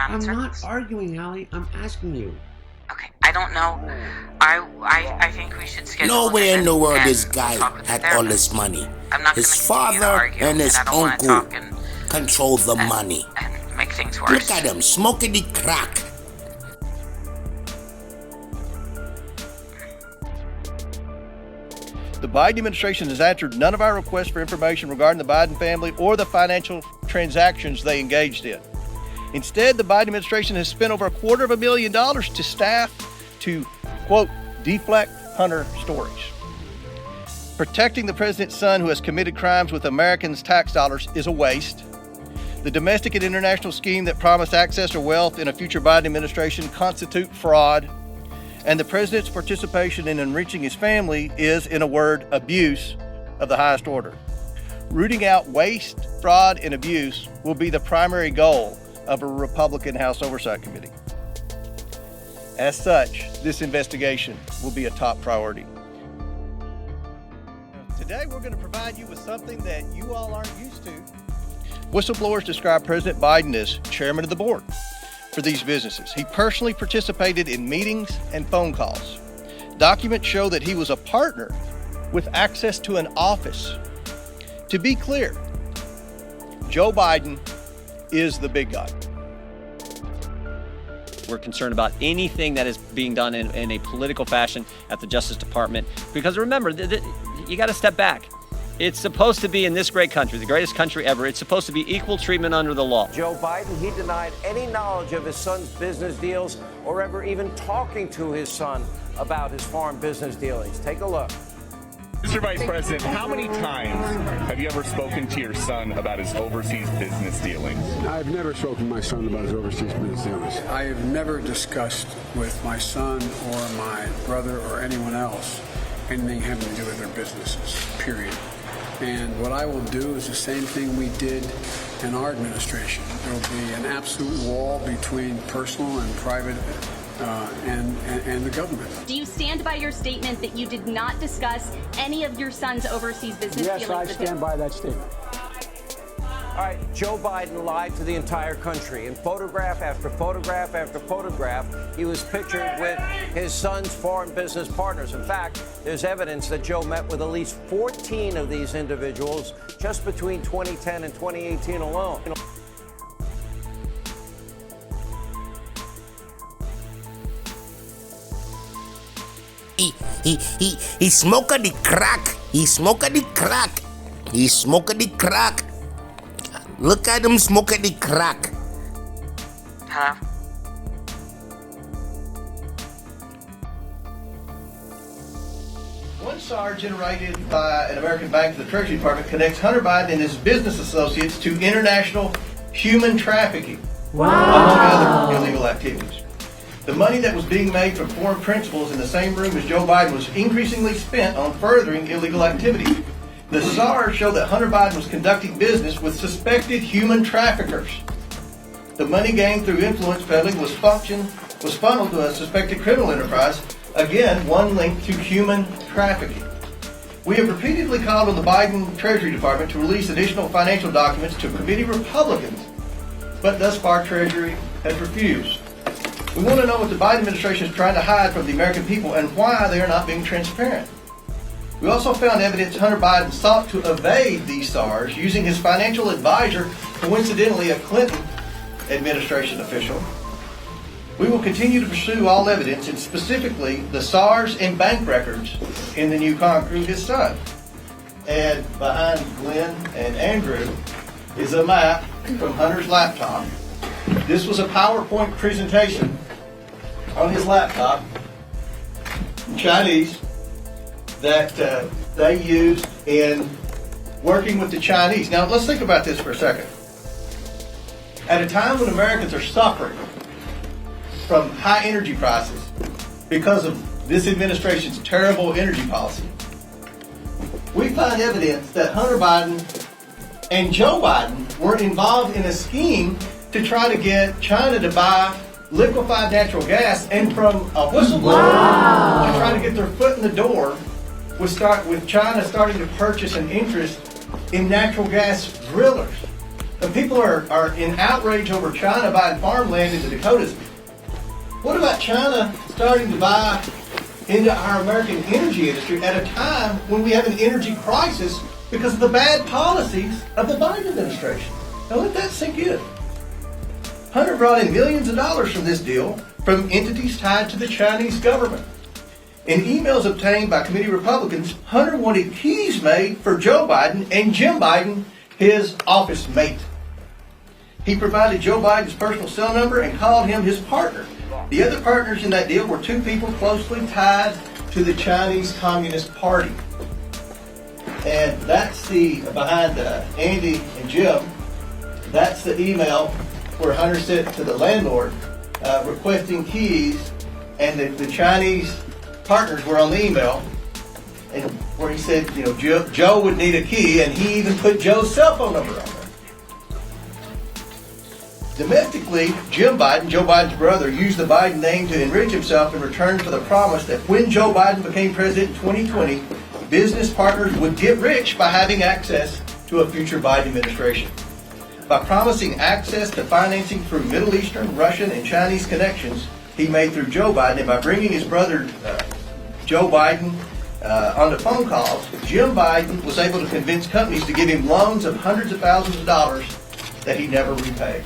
I'm not arguing, Allie. I'm asking you. Okay, I don't know. I think we should schedule. Nowhere in the world this guy had all this money. His father and his uncle control the money. And make things worse. Look at him, smoking the crack. The Biden administration has answered none of our requests for information regarding the Biden family or the financial transactions they engaged in. Instead, the Biden administration has spent over $250,000 to staff to, quote, deflect Hunter stories. Protecting the president's son who has committed crimes with Americans' tax dollars is a waste. The domestic and international scheme that promised access to wealth in a future Biden administration constitute fraud. And the president's participation in enriching his family is, in a word, abuse of the highest order. Rooting out waste, fraud, and abuse will be the primary goal of a Republican House Oversight Committee. As such, this investigation will be a top priority. Today, we're going to provide you with something that you all aren't used to. Whistleblowers describe President Biden as chairman of the board for these businesses. He personally participated in meetings and phone calls. Documents show that he was a partner with access to an office. To be clear, Joe Biden is the big guy. We're concerned about anything that is being done in a political fashion at the Justice Department. Because remember, you got to step back. It's supposed to be in this great country, the greatest country ever, it's supposed to be equal treatment under the law. Joe Biden, he denied any knowledge of his son's business deals or ever even talking to his son about his foreign business dealings. Take a look. Mr. Vice President, how many times have you ever spoken to your son about his overseas business dealings? I've never spoken to my son about his overseas business dealings. I have never discussed with my son or my brother or anyone else anything having to do with their businesses, period. And what I will do is the same thing we did in our administration. There will be an absolute wall between personal and private and the government. Do you stand by your statement that you did not discuss any of your son's overseas business dealings? Yes, I stand by that statement. All right, Joe Biden lied to the entire country. In photograph after photograph after photograph, he was pictured with his son's foreign business partners. In fact, there's evidence that Joe met with at least 14 of these individuals just between 2010 and 2018 alone. He smoking the crack. He smoking the crack. He smoking the crack. Look at him smoking the crack. Hello? One SAR generated by an American bank to the Treasury Department connects Hunter Biden and his business associates to international human trafficking, among other illegal activities. The money that was being made from foreign principals in the same room as Joe Biden was increasingly spent on furthering illegal activities. The SARs show that Hunter Biden was conducting business with suspected human traffickers. The money gained through influence peddling was funneled to a suspected criminal enterprise, again, one linked to human trafficking. We have repeatedly called on the Biden Treasury Department to release additional financial documents to committee Republicans, but thus far Treasury has refused. We want to know what the Biden administration is trying to hide from the American people and why they are not being transparent. We also found evidence Hunter Biden sought to evade these SARs using his financial advisor, coincidentally a Clinton administration official. We will continue to pursue all evidence, and specifically the SARs and bank records in the new concrete, his son. And behind Glenn and Andrew is a map from Hunter's laptop. This was a PowerPoint presentation on his laptop in Chinese that they used in working with the Chinese. Now, let's think about this for a second. At a time when Americans are suffering from high energy prices because of this administration's terrible energy policy, we find evidence that Hunter Biden and Joe Biden were involved in a scheme to try to get China to buy liquefied natural gas, and from a whistleblower to try to get their foot in the door with China starting to purchase an interest in natural gas drillers. And people are in outrage over China buying farmland in the Dakotas. What about China starting to buy into our American energy industry at a time when we have an energy crisis because of the bad policies of the Biden administration? Now let that sink in. Hunter brought in millions of dollars from this deal from entities tied to the Chinese government. In emails obtained by committee Republicans, Hunter wanted keys made for Joe Biden and Jim Biden, his office mate. He provided Joe Biden's personal cell number and called him his partner. The other partners in that deal were two people closely tied to the Chinese Communist Party. And that's behind Andy and Jim, that's the email where Hunter sent to the landlord requesting keys, and the Chinese partners were on the email, and where he said, Joe would need a key, and he even put Joe's cell phone number on there. Domestically, Jim Biden, Joe Biden's brother, used the Biden name to enrich himself in return for the promise that when Joe Biden became president in 2020, business partners would get rich by having access to a future Biden administration. By promising access to financing through Middle Eastern, Russian, and Chinese connections he made through Joe Biden, and by bringing his brother Joe Biden on the phone calls, Jim Biden was able to convince companies to give him loans of hundreds of thousands of dollars that he never repaid.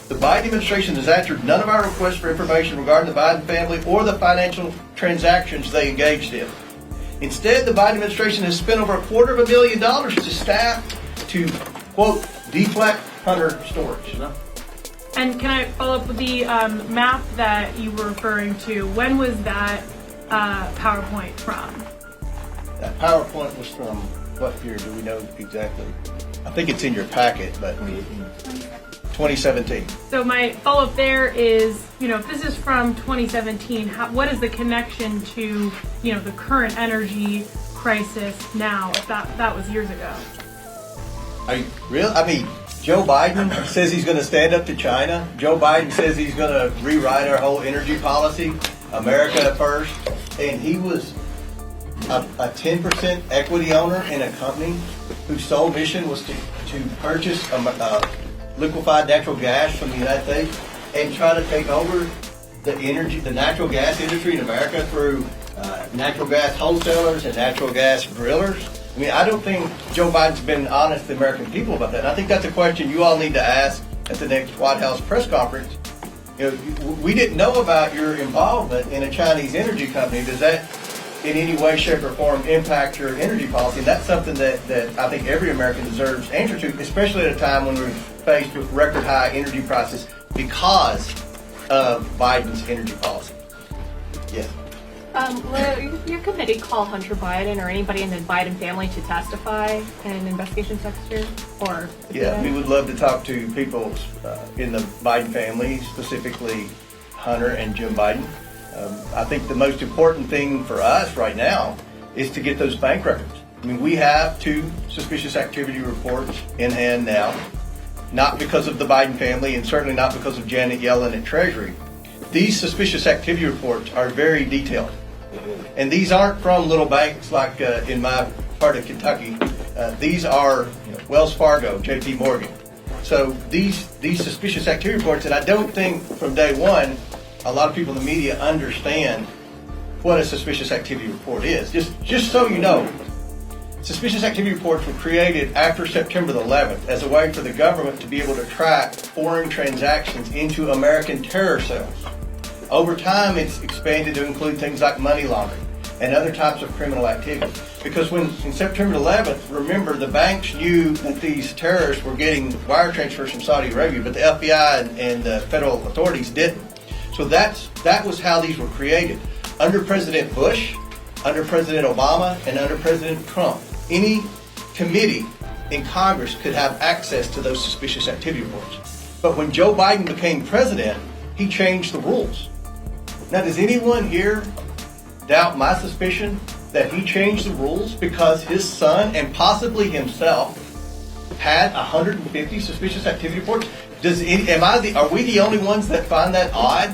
The Biden administration has answered none of our requests for information regarding the Biden family or the financial transactions they engaged in. Instead, the Biden administration has spent over $250,000 to staff to, quote, deflect Hunter storage. And can I follow up with the map that you were referring to? When was that PowerPoint from? That PowerPoint was from what year? Do we know exactly? I think it's in your packet, but 2017. So my follow-up there is, if this is from 2017, what is the connection to, the current energy crisis now, if that was years ago? Are you real? I mean, Joe Biden says he's going to stand up to China. Joe Biden says he's going to rewrite our whole energy policy, America first. And he was a 10% equity owner in a company whose sole mission was to purchase liquefied natural gas from the United States and try to take over the natural gas industry in America through natural gas wholesalers and natural gas drillers. I mean, I don't think Joe Biden's been honest to the American people about that. And I think that's a question you all need to ask at the next White House press conference. We didn't know about your involvement in a Chinese energy company. Does that in any way, shape, or form impact your energy policy? And that's something that I think every American deserves answer to, especially at a time when we're faced with record high energy prices because of Biden's energy policy. Yes. Will your committee call Hunter Biden or anybody in the Biden family to testify in an investigation next year? Yeah, we would love to talk to people in the Biden family, specifically Hunter and Jim Biden. I think the most important thing for us right now is to get those bank records. I mean, we have 2 suspicious activity reports in hand now, not because of the Biden family and certainly not because of Janet Yellen at Treasury. These suspicious activity reports are very detailed. And these aren't from little banks like in my part of Kentucky. These are Wells Fargo, JP Morgan. So these suspicious activity reports, and I don't think from day one a lot of people in the media understand what a suspicious activity report is. Just so you know, suspicious activity reports were created after September the 11th as a way for the government to be able to track foreign transactions into American terror cells. Over time, it's expanded to include things like money laundering and other types of criminal activity. Because in September 11th, remember, the banks knew that these terrorists were getting wire transfers from Saudi Arabia, but the FBI and the federal authorities didn't. So that was how these were created. Under President Bush, under President Obama, and under President Trump, any committee in Congress could have access to those suspicious activity reports. But when Joe Biden became president, he changed the rules. Now, does anyone here doubt my suspicion that he changed the rules because his son and possibly himself had 150 suspicious activity reports? Are we the only ones that find that odd?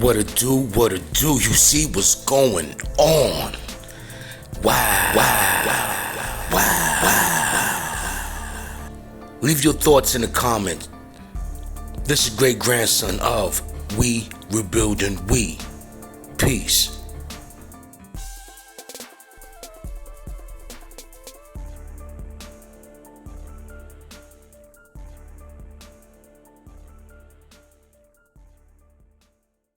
What it do, you see what's going on. Wow. Leave your thoughts in the comments. This is great grandson of We Rebuilding We. Peace.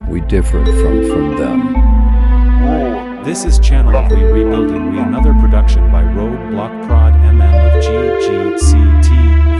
We differ from them. This is Channel of We Rebuilding We, another production by Roadblock Prod MM of GGCT.